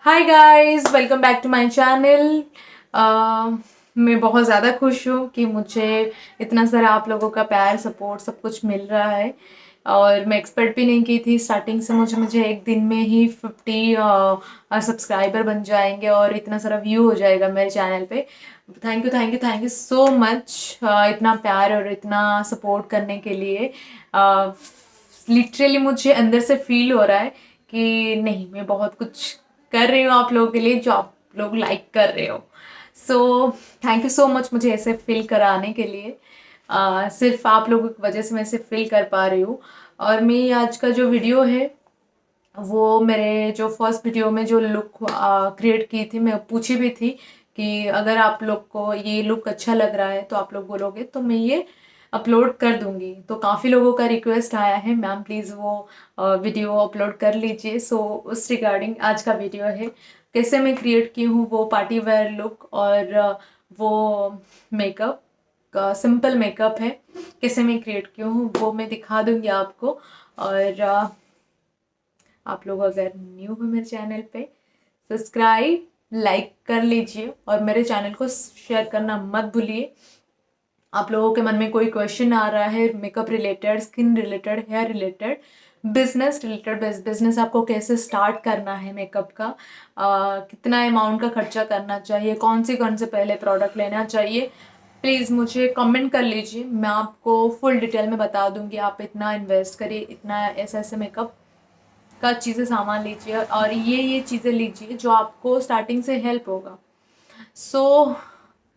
Hi guys, welcome back to my channel. मैं बहुत ज़्यादा खुश हूँ कि मुझे इतना सारा आप लोगों का प्यार सपोर्ट सब कुछ मिल रहा है। और मैं एक्सपेक्ट भी नहीं की थी स्टार्टिंग से मुझे एक दिन में ही 50 सब्सक्राइबर बन जाएंगे और इतना सारा व्यू हो जाएगा मेरे चैनल पे। Thank you thank you thank you so much, इतना प्यार और इतना सपोर्ट करने के लिए। लिटरली मुझे अंदर से फील हो रहा है कि नहीं, मैं बहुत कुछ कर रही हूँ आप लोगों के लिए, जो आप लोग लाइक कर रहे हो। So thank you so much मुझे ऐसे फील कराने के लिए। सिर्फ आप लोगों की वजह से मैं ऐसे फील कर पा रही हूँ। और मेरी आज का जो वीडियो है वो मेरे जो फर्स्ट वीडियो में जो लुक क्रिएट की थी, मैं पूछी भी थी कि अगर आप लोग को ये लुक अच्छा लग रहा है तो आप लोग बोलोगे तो मैं ये अपलोड कर दूंगी। तो काफ़ी लोगों का रिक्वेस्ट आया है, मैम प्लीज़ वो वीडियो अपलोड कर लीजिए। सो उस रिगार्डिंग आज का वीडियो है, कैसे मैं क्रिएट की हूँ वो पार्टी वेयर लुक। और वो मेकअप का सिंपल मेकअप है, कैसे मैं क्रिएट की हूँ वो मैं दिखा दूंगी आपको। और आप लोग अगर न्यू हो मेरे चैनल पे, सब्सक्राइब लाइक कर लीजिए और मेरे चैनल को शेयर करना मत भूलिए। आप लोगों के मन में कोई क्वेश्चन आ रहा है makeup related, skin related, hair related, business related, business आपको कैसे स्टार्ट करना है, मेकअप का कितना अमाउंट का खर्चा करना चाहिए, कौन से पहले प्रोडक्ट लेना चाहिए, प्लीज़ मुझे कमेंट कर लीजिए। मैं आपको फुल डिटेल में बता दूंगी। आप इतना इन्वेस्ट करिए, इतना ऐसे ऐसे मेकअप का चीज़ें सामान लीजिए और ये चीज़ें लीजिए जो आपको स्टार्टिंग से हेल्प होगा। सो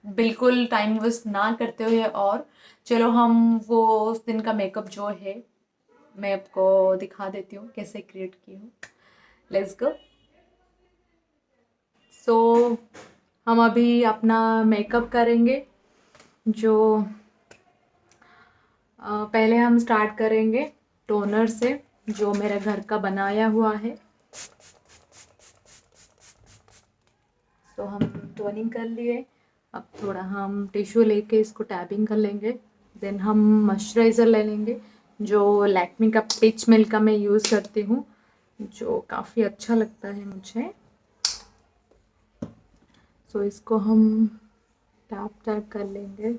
बिल्कुल टाइम वेस्ट ना करते हुए, और चलो हम वो उस दिन का मेकअप जो है मैं आपको दिखा देती हूँ कैसे क्रिएट की हूँ। Let's go. सो हम अभी अपना मेकअप करेंगे। जो पहले हम स्टार्ट करेंगे टोनर से, जो मेरे घर का बनाया हुआ है। तो हम टोनिंग कर लिए। अब थोड़ा हम टिश्यू लेके इसको टैपिंग कर लेंगे। देन हम मॉइस्चराइज़र ले लेंगे, जो लैक्मे का पिच मिल्क का मैं यूज़ करती हूँ, जो काफ़ी अच्छा लगता है मुझे। सो इसको हम टैप टैप कर लेंगे।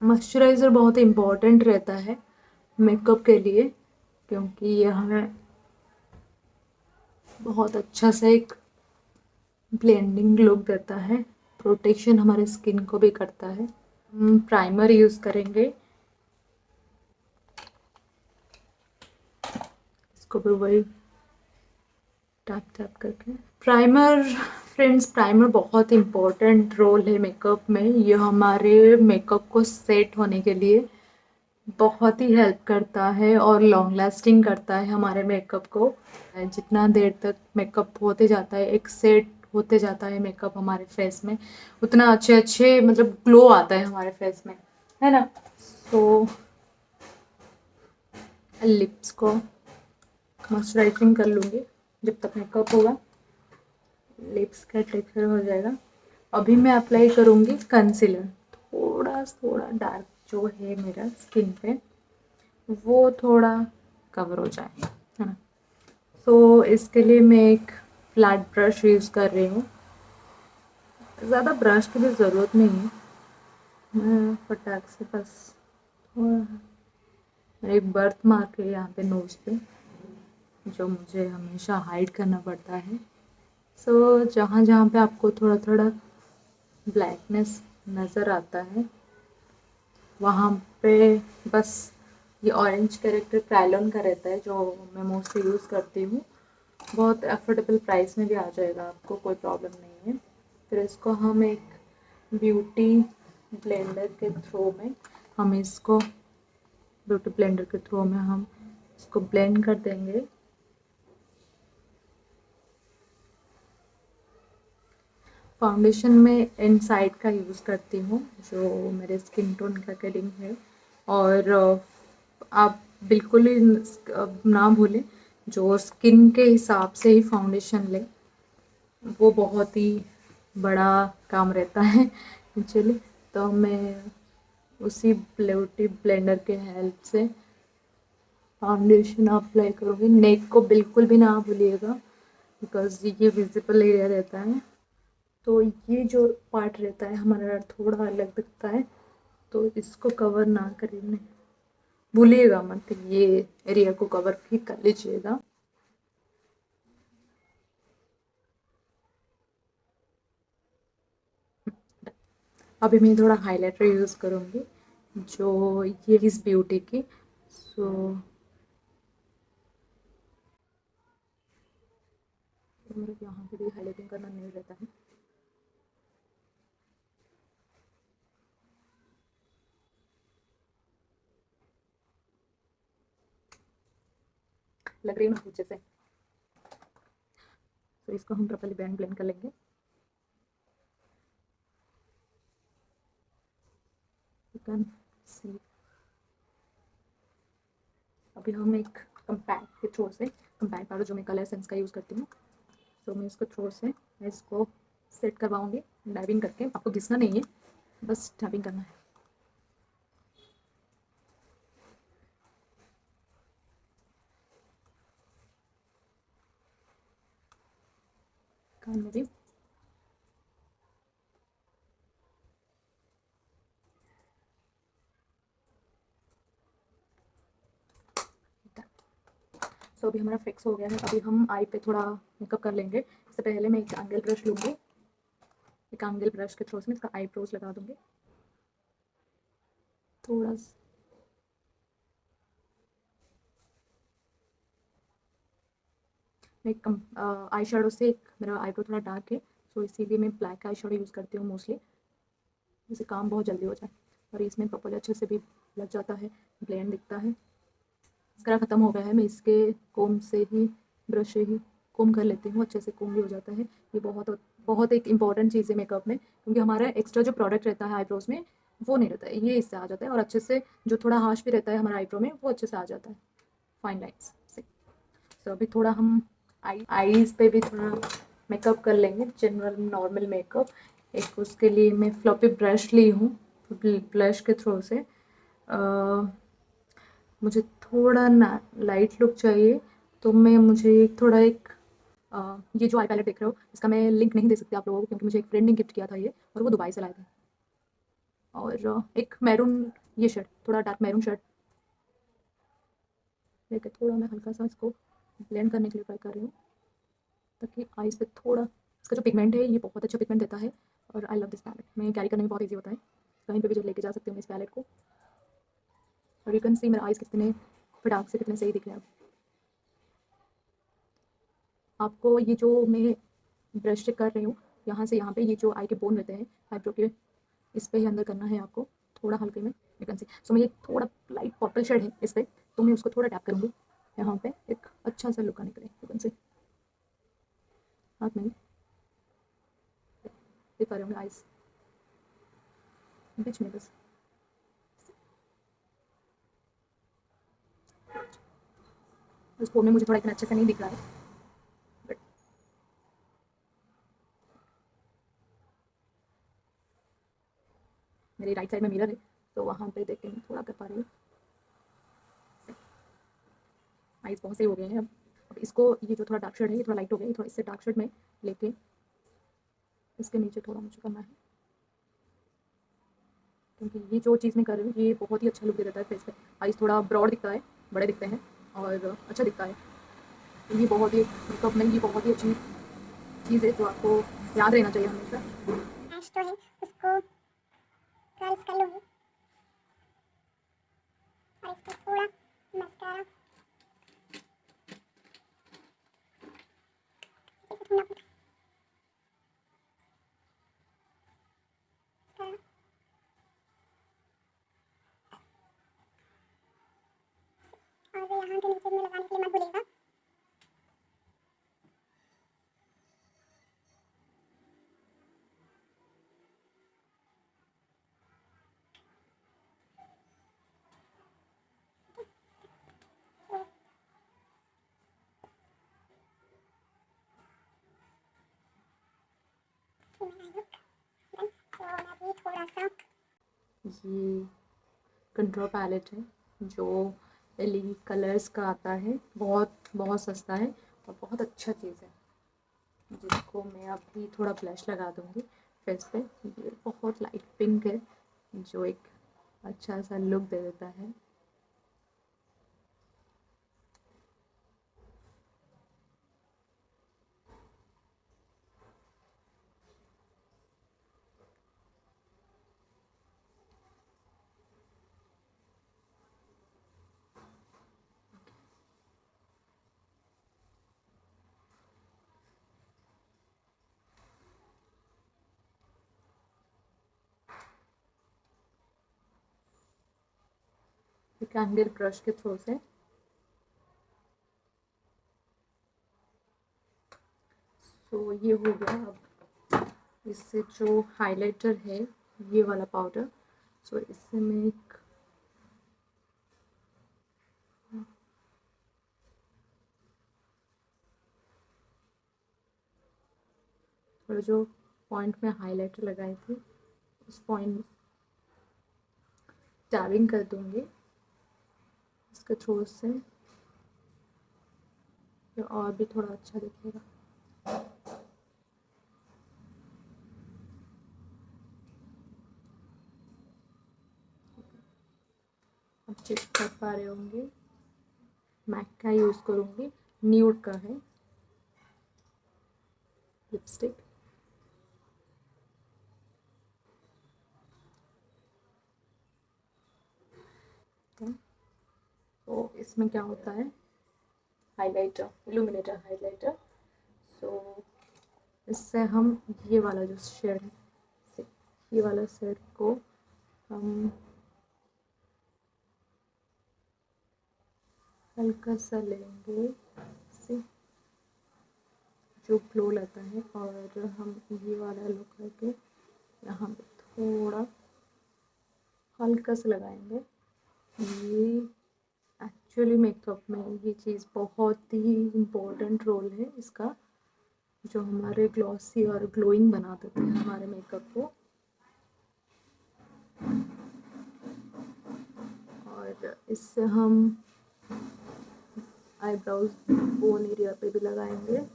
मॉइस्चराइज़र बहुत इम्पॉर्टेंट रहता है मेकअप के लिए, क्योंकि ये हमें बहुत अच्छा सा एक ब्लेंडिंग लुक देता है, प्रोटेक्शन हमारे स्किन को भी करता है। हम प्राइमर यूज़ करेंगे, इसको भी वही टैप टैप करके। प्राइमर, फ्रेंड्स, प्राइमर बहुत इम्पोर्टेंट रोल है मेकअप में। ये हमारे मेकअप को सेट होने के लिए बहुत ही हेल्प करता है और लॉन्ग लास्टिंग करता है हमारे मेकअप को। जितना देर तक मेकअप होते जाता है, एक सेट होते जाता है मेकअप हमारे फेस में, उतना अच्छे अच्छे मतलब ग्लो आता है हमारे फेस में, है ना। तो लिप्स को मॉइस्चराइजिंग कर लूँगी जब तक मेकअप होगा, लिप्स का टेक्सचर हो जाएगा। अभी मैं अप्लाई करूँगी कंसीलर, थोड़ा थोड़ा डार्क जो है मेरा स्किन पे वो थोड़ा कवर हो जाए, है ना। तो इसके लिए मैं एक फ्लैट ब्रश यूज़ कर रही हूँ। ज़्यादा ब्रश की भी ज़रूरत नहीं है, मैं फटाक से बस थोड़ा एक बर्थ मार्क है यहाँ पे नोज़ पे, जो मुझे हमेशा हाइड करना पड़ता है। सो जहाँ जहाँ पे आपको थोड़ा थोड़ा ब्लैकनेस नज़र आता है, वहाँ पे बस ये ऑरेंज कैरेक्टर क्रायलॉन का रहता है, जो मैं मोस्टली यूज़ करती हूँ। बहुत अफोर्डेबल प्राइस में भी आ जाएगा आपको, कोई प्रॉब्लम नहीं है। फिर इसको हम एक ब्यूटी ब्लेंडर के थ्रू में हम इसको ब्लेंड कर देंगे। फाउंडेशन में इनसाइड का यूज़ करती हूँ, जो मेरे स्किन टोन का अकॉर्डिंग है। और आप बिल्कुल ही ना भूलें, जो स्किन के हिसाब से ही फाउंडेशन लें, वो बहुत ही बड़ा काम रहता है एक्चुअली। तो मैं उसी ब्यूटी ब्लेंडर के हेल्प से फाउंडेशन अप्लाई करूँगी। नेक को बिल्कुल भी ना भूलिएगा, बिकॉज ये विजिबल एरिया रहता है, तो ये जो पार्ट रहता है हमारा थोड़ा अलग दिखता है, तो इसको कवर ना करें, भूलिएगा मत, ये एरिया को कवर ही कर लीजिएगा। अभी मैं थोड़ा हाइलाइटर यूज़ करूँगी, जो ये इस ब्यूटी की, सो मेरे यहाँ पे भी हाइलाइटिंग करना नहीं रहता है। लग रही है ना पीछे से, तो इसको हम प्रॉपर्ली ब्लेंड कर लेंगे। You can see. अभी हम एक कंपैक्ट के थ्रू से, कंपैक्ट पाउडर जो मैं कलर सेंस का यूज़ करती हूँ, तो मैं इसको थ्रू से मैं इसको सेट करवाऊँगी डाइविंग करके। आपको घिसना नहीं है, बस टैपिंग करना है। कान में भी सो अभी हमारा फिक्स हो गया है। अभी हम आई पे थोड़ा मेकअप कर लेंगे। इससे पहले मैं एक एंगल ब्रश लूँगी, एक एंगल ब्रश के थ्रू से मैं इसका आईब्रोज लगा दूँगी थोड़ा मैं आई शेडो से, एक मेरा आईब्रो थोड़ा डार्क है, सो इसीलिए मैं ब्लैक आई शेडो यूज़ करती हूँ मोस्टली, जिससे काम बहुत जल्दी हो जाए और इसमें प्रॉपर अच्छे से भी लग जाता है, ब्लेंड दिखता है। मस्करा ख़त्म हो गया है, मैं इसके कोम से ही, ब्रश से ही कोम कर लेती हूँ, अच्छे से कोम भी हो जाता है। ये बहुत बहुत एक इंपॉर्टेंट चीज़ है मेकअप में, क्योंकि हमारा एक्स्ट्रा जो प्रोडक्ट रहता है आईब्रोज में वो नहीं रहता है, ये इससे आ जाता है, और अच्छे से जो थोड़ा हार्श भी रहता है हमारा आईब्रो में वो अच्छे से आ जाता है फाइन लाइन्स से। तो अभी थोड़ा हम आईज़ पे भी थोड़ा मेकअप कर लेंगे, जनरल नॉर्मल मेकअप। एक उसके लिए मैं फ्लॉपी ब्रश ली हूँ, ब्लश के थ्रू से मुझे थोड़ा ना लाइट लुक चाहिए, तो मैं मुझे थोड़ा एक ये जो आई पैलेट देख रहे हो, इसका मैं लिंक नहीं दे सकती आप लोगों को, क्योंकि मुझे एक फ्रेंड ने गिफ्ट किया था ये, और वो दुबई से लाए थे। और एक मैरून ये शर्ट, थोड़ा डार्क मैरून शर्ट लेके थोड़ा मैं हल्का सा इसको ब्लेंड करने के लिए ट्राई कर रही हूँ, ताकि आईज पे थोड़ा, इसका जो पिगमेंट है ये बहुत अच्छा पिगमेंट देता है, और आई लव दिस पैलेट। मैं कैरी करने में बहुत ईजी होता है, कहीं पे भी जो लेके जा सकती हूँ मैं इस पैलेट को। और यू कैन सी मेरा आईज कितने फटाक से कितने सही दिख रहे हैं। आपको ये जो मैं ब्रश से कर रही हूँ, यहाँ से यहाँ पे ये जो आई के बोन रहते हैं आईब्रो के, इस पे ही अंदर करना है आपको, थोड़ा हल्के में, यू कैन सी। सो मैं ये थोड़ा लाइट पर्पल शेड है इस पे, तो मैं उसको थोड़ा टैप करूँगी यहाँ पे, एक अच्छा सा लुक आने के लिए, यू कैन सी। हाथ में दिखा रहे होंगे आइज बीच में, बस उस फोन में मुझे थोड़ा इतना अच्छे से नहीं दिख रहा है, बट मेरी राइट साइड में मिरर है, तो वहाँ पे देख के मैं थोड़ा कर पा रही हूँ। आइज बहुत सही हो गए हैं अब इसको, ये जो थोड़ा डार्क शेड है ये थोड़ा लाइट हो गया, थोड़ा इससे डार्क शेड में लेके इसके नीचे थोड़ा मुझे करना है, क्योंकि ये जो चीज़ मैं कर रही हूँ ये बहुत ही अच्छा लुक दे देता है फेस पे। आइज थोड़ा ब्रॉड दिखता है, बड़े दिखते हैं और अच्छा दिखता है, तो ये बहुत ही मेकअप में ये बहुत ही अच्छी चीज़ है, जो आपको याद रहना चाहिए हमेशा। ऐश तो है उसको कर्ल्स कर लूँगी, और इसको थोड़ा मस्कारा ढूंढना पड़ता है, और यहाँ के नीचे में लगाने के लिए मत भूलिएगा। तो मेरा लुक डन। तो मैं भी थोड़ा सा ये कंट्रोल पैलेट है जो एली कलर्स का आता है, बहुत बहुत सस्ता है और बहुत अच्छा चीज़ है, जिसको मैं अभी थोड़ा ब्लश लगा दूँगी फेस पे। ये बहुत लाइट पिंक है जो एक अच्छा सा लुक दे देता है। कैंडिल ब्रश के थ्रू से तो ये हो गया। अब इससे जो हाइलाइटर है ये वाला पाउडर, सो इससे मैं एक थोड़ा जो पॉइंट में हाइलाइटर लगाई थी उस पॉइंट टैबिंग कर दूंगी इसके थ्रू से, ये और भी थोड़ा अच्छा दिखेगा। अब चेक कर पा रहे होंगे, मैक का यूज़ करूँगी, न्यूड का है लिपस्टिक। तो इसमें क्या होता है, हाइलाइटर, इल्यूमिनेटर हाइलाइटर। सो इससे हम ये वाला जो शेड है, ये वाला शेड को हम हल्का सा लेंगे से जो ग्लो लाता है, और हम ये वाला लुक करके यहाँ पे थोड़ा हल्का सा लगाएंगे। ये एक्चुअली मेकअप में ये चीज़ बहुत ही इम्पोर्टेंट रोल है इसका, जो हमारे ग्लॉसी और ग्लोइंग बना देते हैं हमारे मेकअप को। और इससे हम आईब्रोज बोन एरिया पे भी लगाएंगे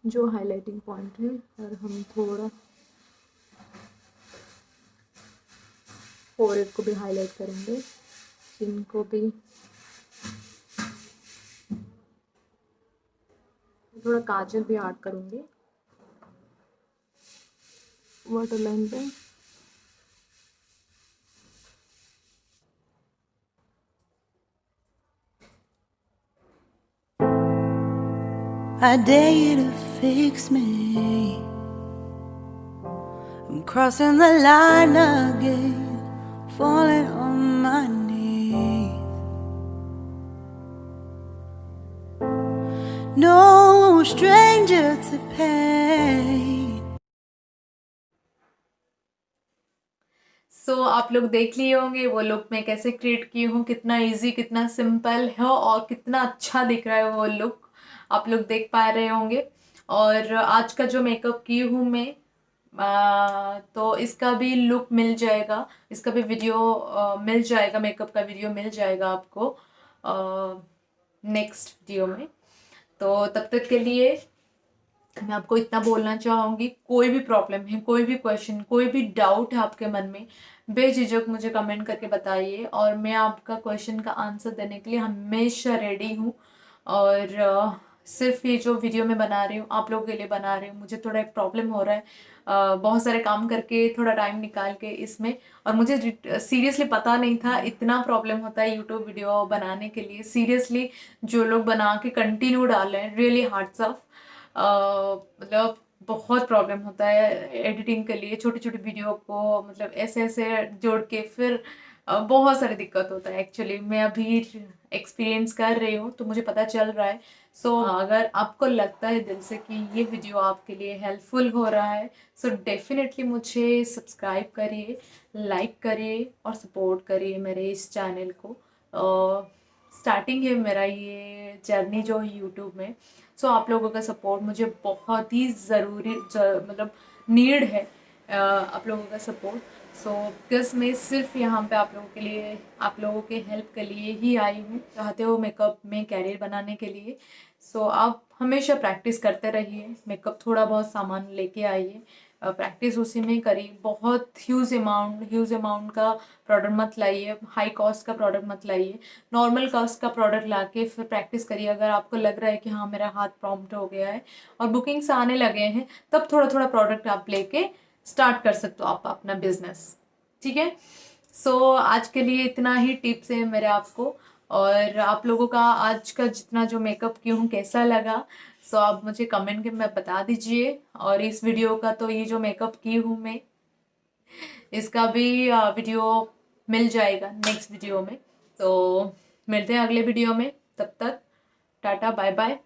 जो हाइलाइटिंग पॉइंट है, और हम थोड़ा फोरहेड को भी हाईलाइट करेंगे, चिन को भी, थोड़ा काजल भी ऐड करूँगी वाटर लाइन पे। I dare you to fix me. I'm crossing the line again, falling on my knees. No stranger to pain. सो आप लोग देख लिए होंगे वो लुक मैं कैसे क्रिएट की हूँ, कितना इजी, कितना सिंपल है और कितना अच्छा दिख रहा है वो लुक, आप लोग देख पा रहे होंगे। और आज का जो मेकअप की हूँ मैं, तो इसका भी लुक मिल जाएगा, इसका भी वीडियो मिल जाएगा, मेकअप का वीडियो मिल जाएगा आपको नेक्स्ट वीडियो में। तो तब तक के लिए मैं आपको इतना बोलना चाहूँगी, कोई भी प्रॉब्लम है, कोई भी क्वेश्चन, कोई भी डाउट है आपके मन में, बेझिझक मुझे कमेंट करके बताइए और मैं आपका क्वेश्चन का आंसर देने के लिए हमेशा रेडी हूँ। और सिर्फ ये जो वीडियो मैं बना रही हूँ आप लोगों के लिए बना रही हूँ, मुझे थोड़ा एक प्रॉब्लम हो रहा है बहुत सारे काम करके थोड़ा टाइम निकाल के इसमें, और मुझे सीरियसली पता नहीं था इतना प्रॉब्लम होता है यूट्यूब वीडियो बनाने के लिए। सीरियसली जो लोग बना के कंटिन्यू डाल रहे हैं, रियली हार्ट्स ऑफ, मतलब बहुत प्रॉब्लम होता है एडिटिंग के लिए, छोटी छोटी वीडियो को मतलब ऐसे ऐसे जोड़ के फिर बहुत सारी दिक्कत होता है। एक्चुअली मैं अभी एक्सपीरियंस कर रही हूँ तो मुझे पता चल रहा है। सो अगर आपको लगता है दिल से कि ये वीडियो आपके लिए हेल्पफुल हो रहा है, सो डेफिनेटली मुझे सब्सक्राइब करिए, लाइक करिए और सपोर्ट करिए मेरे इस चैनल को। स्टार्टिंग है मेरा ये जर्नी जो है यूट्यूब में, सो आप लोगों का सपोर्ट मुझे बहुत ही ज़रूरी मतलब नीड है, आप लोगों का सपोर्ट। सो बिकॉज मैं सिर्फ यहाँ पे आप लोगों के लिए, आप लोगों के हेल्प के लिए ही आई हूँ, चाहते हो मेकअप में कैरियर बनाने के लिए। सो आप हमेशा प्रैक्टिस करते रहिए, मेकअप थोड़ा बहुत सामान लेके आइए, प्रैक्टिस उसी में करिए। बहुत ह्यूज अमाउंट का प्रोडक्ट मत लाइए, हाई कॉस्ट का प्रोडक्ट मत लाइए, नॉर्मल कॉस्ट का प्रोडक्ट ला के फिर प्रैक्टिस करिए। अगर आपको लग रहा है कि हाँ मेरा हाथ प्रॉम्प्ट हो गया है और बुकिंग्स आने लगे हैं, तब थोड़ा थोड़ा प्रोडक्ट आप लेके स्टार्ट कर सकते हो आप अपना बिजनेस। ठीक है। सो आज के लिए इतना ही टिप्स है मेरे आपको, और आप लोगों का आज का जितना जो मेकअप की हूँ कैसा लगा, सो आप मुझे कमेंट में बता दीजिए। और इस वीडियो का तो ये जो मेकअप की हूँ मैं, इसका भी वीडियो मिल जाएगा नेक्स्ट वीडियो में। तो मिलते हैं अगले वीडियो में, तब तक टाटा बाय बाय।